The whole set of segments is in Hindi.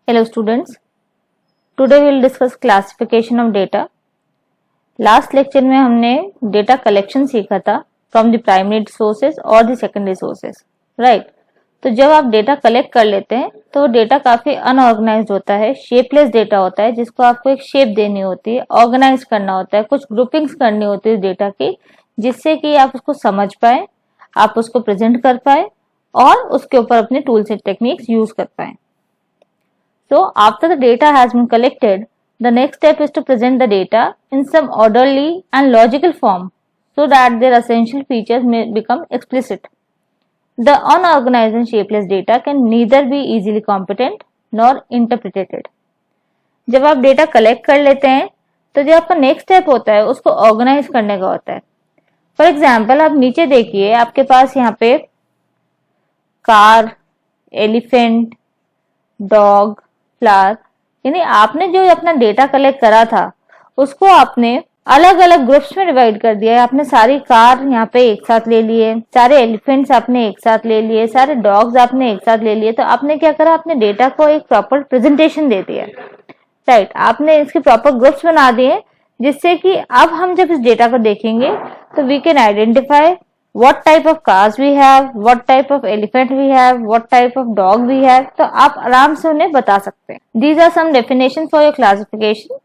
Hello students, today we will discuss classification of data. Last lecture में हमने data collection सीखा था from the primary sources और the secondary sources, right? तो जब आप data collect कर लेते हैं तो data काफी unorganized होता है, shapeless data होता है जिसको आपको एक shape देनी होती है, organize करना होता है, कुछ groupings करनी होती है data की जिससे कि आप उसको समझ पाए, आप उसको present कर पाए और उसके ऊपर अपने tools and techniques use कर पाए. So after the data has been collected, the next step is to present the data in some orderly and logical form so that their essential features may become explicit. The unorganized and shapeless data can neither be easily computed nor interpreted. जब आप data collect कर लेते हैं तो जो आपका next step होता है उसको organize करने का होता है. For example, आप नीचे देखिए आपके पास यहाँ पे कार, एलिफेंट, डॉग, फ्लावर, यानी आपने जो अपना डेटा कलेक्ट करा था उसको आपने अलग अलग ग्रुप्स में डिवाइड कर दिया है. आपने सारी कार यहाँ पे एक साथ ले लिए, सारे एलिफेंट्स आपने एक साथ ले लिए, सारे डॉग्स आपने एक साथ ले लिए. तो आपने क्या करा, अपने डेटा को एक प्रॉपर प्रेजेंटेशन दे दिया, राइट. आपने इसके प्रॉपर ग्रुप्स बना दिए जिससे कि अब हम जब इस डेटा को देखेंगे तो we can identify what type of cars we have, what type of elephant we have, what type of dog we have. तो आप आराम से उन्हें बता सकते हैं. These are some definitions for your classification.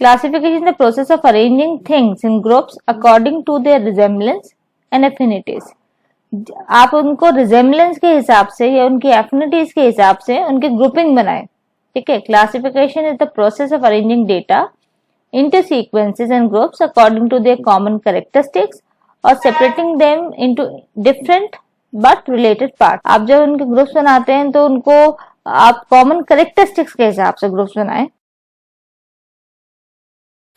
Classification is the process of arranging things in groups according to their resemblance and affinities. आप उनको resemblance के हिसाब से या उनकी affinities के हिसाब से उनकी grouping बनाएं, ठीक है. Classification is the process of arranging data into sequences and groups according to their common characteristics और separating them into different but related parts. आप जब उनके ग्रुप्स बनाते हैं तो उनको आप कॉमन कैरेक्टरिस्टिक्स के हिसाब से ग्रुप्स बनाएं.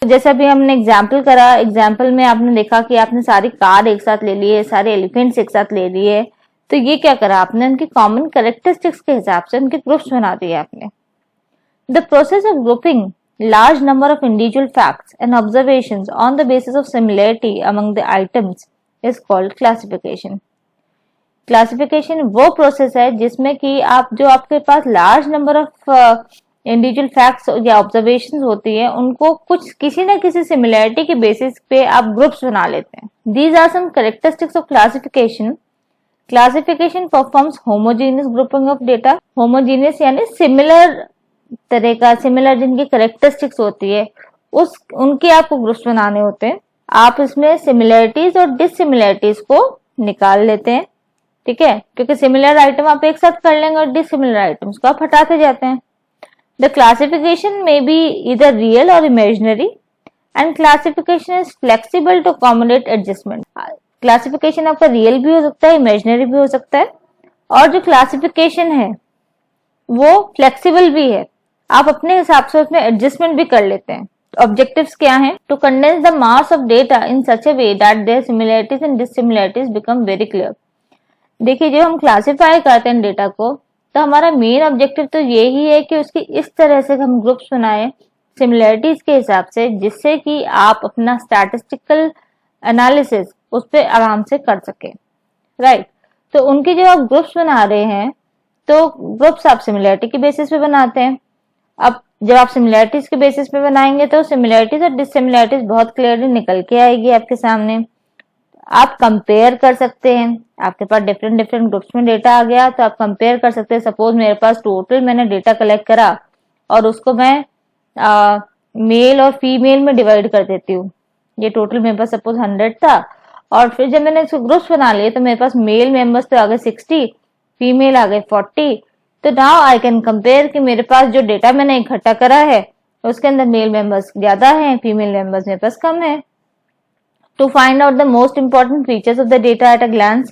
जैसे अभी हमने एग्जाम्पल करा, एग्जाम्पल में आपने देखा कि आपने सारी कार एक साथ ले लिए, सारे एलिफेंट्स एक साथ ले लिए. तो ये क्या करा, आपने उनकी कॉमन कैरेक्टरिस्टिक्स के हिसाब से उनके ग्रुप्स बना दिए आपने. The process of grouping large number of individual facts and observations on the basis of similarity among the items is called classification. Classification वो प्रोसेस है जिसमें कि आप जो आपके पास large number of individual facts या observations होती है उनको कुछ किसी न किसी similarity के basis पे आप groups बना लेते हैं. These are some characteristics of classification. Classification performs homogeneous grouping of data. Homogeneous यानी similar तरह का, सिमिलर जिनकी करेक्टरिस्टिक्स होती है उनके आपको ग्रुप्स बनाने होते हैं. आप इसमें सिमिलरिटीज और डिसिमिलरिटीज को निकाल लेते हैं, ठीक है, क्योंकि सिमिलर आइटम आप एक साथ कर लेंगे और डिसिमिलर आइटम्स को आप हटाते जाते हैं. द क्लासिफिकेशन में बी इधर रियल और imaginary and classification is flexible to accommodate adjustment. Classification आपका रियल भी हो सकता है, इमेजिनरी भी हो सकता है, और जो क्लासिफिकेशन है वो फ्लेक्सिबल भी है, आप अपने हिसाब से उसमें एडजस्टमेंट भी कर लेते हैं. ऑब्जेक्टिव्स क्या हैं? To condense the mass of data in such a way that their similarities and dissimilarities become very clear. देखिए, जब हम क्लासिफाई करते हैं डेटा को तो हमारा मेन ऑब्जेक्टिव तो यही है कि उसकी इस तरह से हम ग्रुप्स बनाएं सिमिलरिटीज के हिसाब से जिससे कि आप अपना स्टैटिस्टिकल एनालिसिस उस पर आराम से कर सके, राइट. तो उनके जो आप ग्रुप्स बना रहे हैं तो ग्रुप्स आप सिमिलरिटी के बेसिस पे बनाते हैं. अब जब आप सिमिलरिटीज के बेसिस पे बनाएंगे तो सिमिलरिटीज और डिसिमिलरिटीज बहुत क्लियरली निकल के आएगी आपके सामने. आप कंपेयर कर सकते हैं, आपके पास डिफरेंट डिफरेंट ग्रुप्स में डेटा आ गया तो आप कंपेयर कर सकते हैं. सपोज मेरे पास टोटल मैंने डेटा कलेक्ट करा और उसको मैं मेल और फीमेल में डिवाइड कर देती हूँ. ये टोटल मेरे पास सपोज 100 था और फिर जब मैंने इसको ग्रुप्स बना लिए तो मेरे पास मेल मेंबर्स तो आ गए 60, फीमेल आ गए 40. तो नाउ आई कैन कंपेयर कि मेरे पास जो डेटा मैंने इकट्ठा करा है उसके अंदर मेल मेंबर्स ज्यादा हैं, फीमेल मेंबर्स मेरे पास कम है. To find out the most important features of the data at a glance,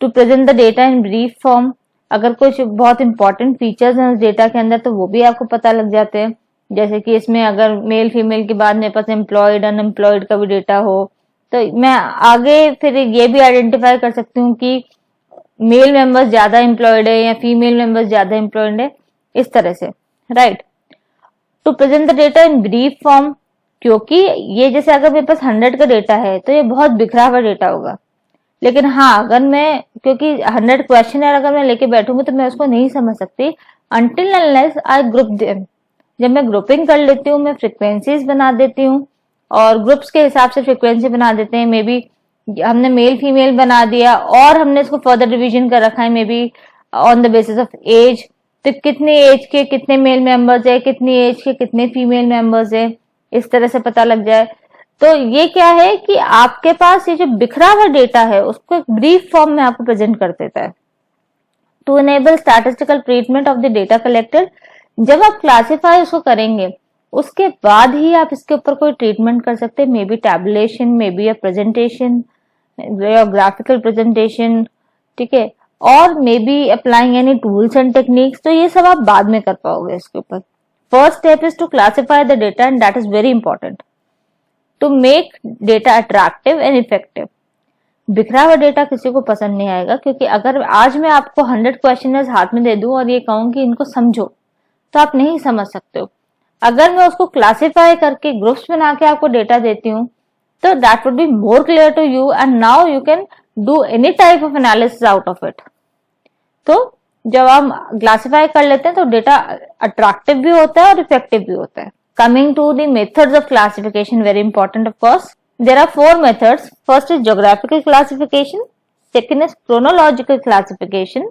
to present the data in brief form. अगर कुछ बहुत इंपॉर्टेंट फीचर्स हैं उस डेटा के अंदर तो वो भी आपको पता लग जाते हैं. जैसे कि इसमें अगर मेल फीमेल के बाद मेरे पास एम्प्लॉयड अनएम्प्लॉयड का भी डेटा हो तो मैं आगे फिर ये भी आइडेंटिफाई कर सकती हूँ कि मेल मेंबर्स ज्यादा एम्प्लॉयड है या फीमेल मेंबर्स ज्यादा एम्प्लॉयड है, इस तरह से, right. To present the data in brief form, क्योंकि ये जैसे अगर मेरे पास 100 का डेटा है तो ये बहुत बिखरा हुआ डेटा होगा. लेकिन हाँ, अगर मैं क्योंकि 100 क्वेश्चन अगर मैं लेके बैठूंगी तो मैं उसको नहीं समझ सकती. until unless I group them। जब मैं ग्रुपिंग कर लेती हूँ, मैं फ्रिक्वेंसीज बना देती हूँ और ग्रुप्स के हिसाब से फ्रिक्वेंसी बना देते हैं। मे बी हमने मेल फीमेल बना दिया और हमने इसको फर्दर डिवीजन कर रखा है, may be on the basis of age. तो कितने एज के कितने मेल मेंबर्स है, कितनी एज के कितने फीमेल मेंबर्स है, इस तरह से पता लग जाए। तो ये क्या है कि आपके पास ये जो बिखरा हुआ डेटा है उसको एक ब्रीफ फॉर्म में आपको प्रेजेंट कर देता है। To enable statistical treatment of the data collected, जब आप क्लासिफाई उसको करेंगे उसके बाद ही आप इसके ऊपर कोई ट्रीटमेंट कर सकते हैं। May be tabulation, may be a presentation, graphical presentation, ठीक है, और may be applying any tools and techniques. तो ये सब आप बाद में कर पाओगे इसके ऊपर। First step is to classify the data and that is very important to make data attractive and effective. बिखरा हुआ डेटा किसी को पसंद नहीं आएगा, क्योंकि अगर आज मैं आपको 100 क्वेश्चनर्स हाथ में दे दूं और ये कहूं कि इनको समझो, तो आप नहीं समझ सकते हो। अगर मैं उसको क्लासिफाई करके ग्रुप्स बना के आपको डेटा देती हूँ तो that would be more clear to you and now you can do any type of analysis out of it. तो जब हम क्लासिफाई कर लेते हैं तो डेटा अट्रैक्टिव भी होता है और इफेक्टिव भी होता है। Coming to the methods of classification, very important of course. There are 4 methods. First is geographical classification, second is chronological classification,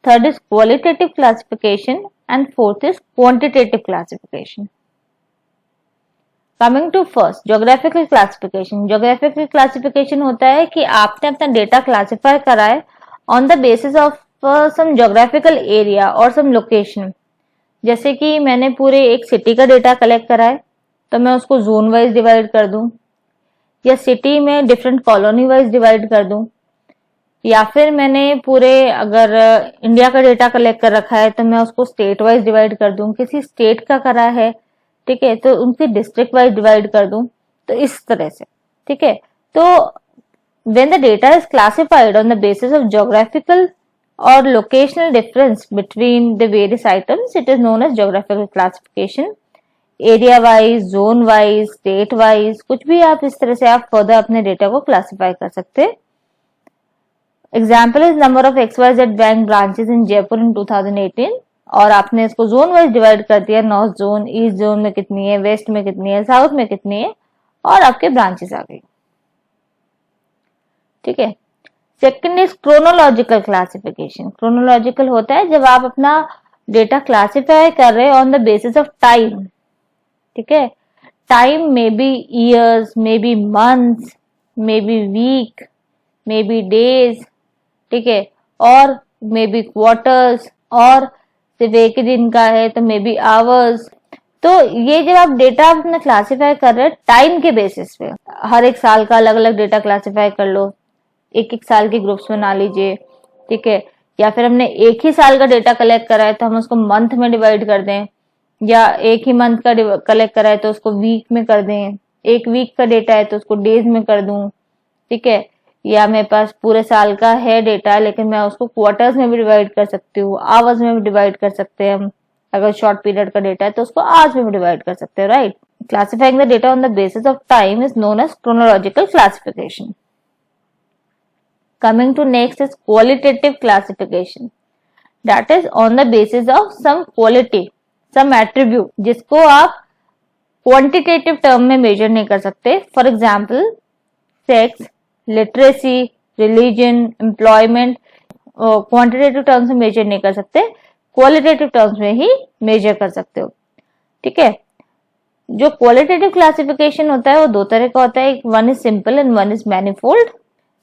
third is qualitative classification, and fourth is quantitative classification. Coming to first, geographical classification. Geographical classification होता है कि आपने अपना डेटा क्लासिफाई करा है on the basis of some geographical area or some location. जैसे कि मैंने पूरे एक सिटी का डेटा कलेक्ट करा है तो मैं उसको जोन वाइज डिवाइड कर दूं, या सिटी में डिफरेंट कॉलोनी वाइज डिवाइड कर दूं, या फिर मैंने पूरे अगर इंडिया का डेटा कलेक्ट कर रखा है तो मैं उसको स्टेट वाइज डिवाइड कर दूं। किसी स्टेट का करा है, ठीक है, तो उनकी डिस्ट्रिक्ट वाइज डिवाइड कर दूं। तो इस तरह से, ठीक है। तो when the data is classified on the basis of geographical और locational difference between the various items, it is known as geographical classification. Area wise, zone wise, state wise, कुछ भी आप इस तरह से आप फर्दर अपने डेटा को क्लासिफाई कर सकते हैं। Example is number of XYZ bank branches in Jaipur in 2018, और आपने इसको जोन वाइज डिवाइड कर दिया। नॉर्थ जोन, ईस्ट जोन में कितनी है, वेस्ट में कितनी है, साउथ में कितनी है, और आपके ब्रांचेस आ गई, ठीक है। Second is chronological classification. Chronological होता है जब आप अपना डेटा क्लासिफाई कर रहे हैं on the basis of time, ठीक है। Time may be years, may be months, may be week, may be days, ठीक है, और मे बी क्वार्टर्स, और सिर्फ एक ही दिन का है तो मे बी आवर्स। तो ये जब आप डेटा अपना क्लासिफाई कर रहे हैं टाइम के बेसिस पे, हर एक साल का अलग अलग डेटा क्लासिफाई कर लो, एक एक साल के ग्रुप्स बना लीजिए, ठीक है। या फिर हमने एक ही साल का डेटा कलेक्ट करा है तो हम उसको मंथ में डिवाइड कर दें, या एक ही मंथ का कलेक्ट करा है तो उसको वीक में कर दें, एक वीक का डेटा है तो उसको डेज में कर दूं, ठीक है। या मेरे पास पूरे साल का है डेटा लेकिन मैं उसको क्वार्टर्स में भी डिवाइड कर सकती हूँ, आवर्स में भी डिवाइड कर सकते हैं हम। अगर शॉर्ट पीरियड का डेटा है तो उसको आवर्स में भी डिवाइड कर सकते हैं, right. Classifying the data on the basis of time is known as chronological classification. Coming to next is qualitative classification. That is on the basis of some quality, some attribute, जिसको आप quantitative term में measure नहीं कर सकते। For example, sex, literacy, religion, employment, quantitative terms में measure नहीं कर सकते, qualitative terms में ही measure कर सकते हो, ठीक है। जो qualitative classification होता है वो दो तरह का होता है, one is simple and one is manifold।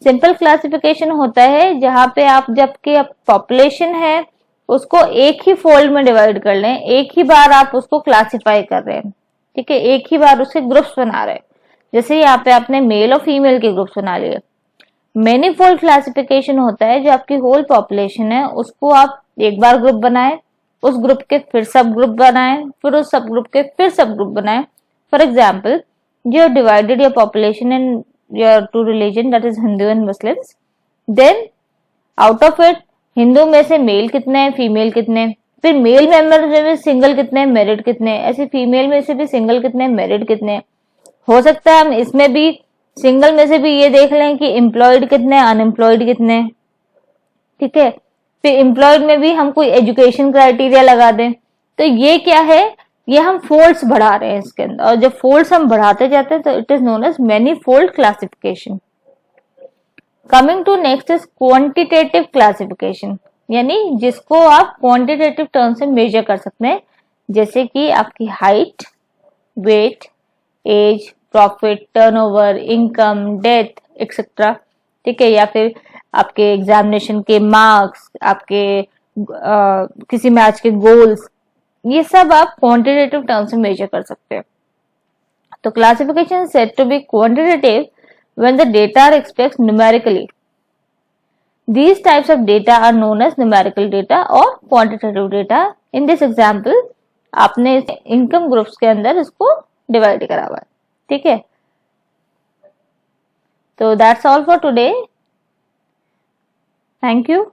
Simple classification होता है जहां पे आप जबकि पॉपुलेशन है उसको एक ही फोल्ड में डिवाइड कर लें, एक ही बार आप उसको क्लासिफाई कर रहे हैं, ठीक है, एक ही बार उसके ग्रुप्स बना रहे हैं। जैसे यहाँ पे आपने मेल और फीमेल के ग्रुप्स बना लिए। मैनीफोल्ड क्लासिफिकेशन होता है जो आपकी होल पॉपुलेशन है उसको आप एक बार ग्रुप बनाए, उस ग्रुप के फिर सब ग्रुप बनाए, फिर उस सब ग्रुप के फिर सब ग्रुप बनाए। For example, you have divided your population in your two religion, that is Hindu and Muslims, then out of it Hindu में से मेल कितने हैं, फीमेल कितने हैं, फिर मेल मेंबर में भी सिंगल कितने हैं, मैरिड कितने हैं, ऐसे फीमेल में से भी सिंगल कितने हैं, मैरिड कितने हैं। हो सकता है हम इसमें भी सिंगल में से भी ये देख लें कि एम्प्लॉयड कितने हैं, अनएम्प्लॉयड कितने हैं, ठीक है। फिर एम्प्लॉयड में भी हम कोई एजुकेशन क्राइटेरिया लगा दें, तो ये क्या है, ये हम फोल्ड्स बढ़ा रहे हैं इसके अंदर, और जब फोल्ड्स हम बढ़ाते जाते हैं तो it is known as many fold classification. Coming to next is quantitative classification, यानी जिसको आप क्वांटिटेटिव टर्म से मेजर कर सकते हैं, जैसे कि आपकी height, weight, age, profit, turnover, income, death etcetera, ठीक है, या फिर आपके एग्जामिनेशन के मार्क्स, आपके किसी मैच के गोल्स, ये सब आप क्वांटिटेटिव टर्म से मेजर कर सकते हैं। तो classification is said to be quantitative when the data are expressed numerically. These types of data are known as numerical data or quantitative data. In this example, आपने इनकम ग्रुप्स के अंदर इसको डिवाइड करा हुआ है, ठीक है। तो that's all for today, thank you.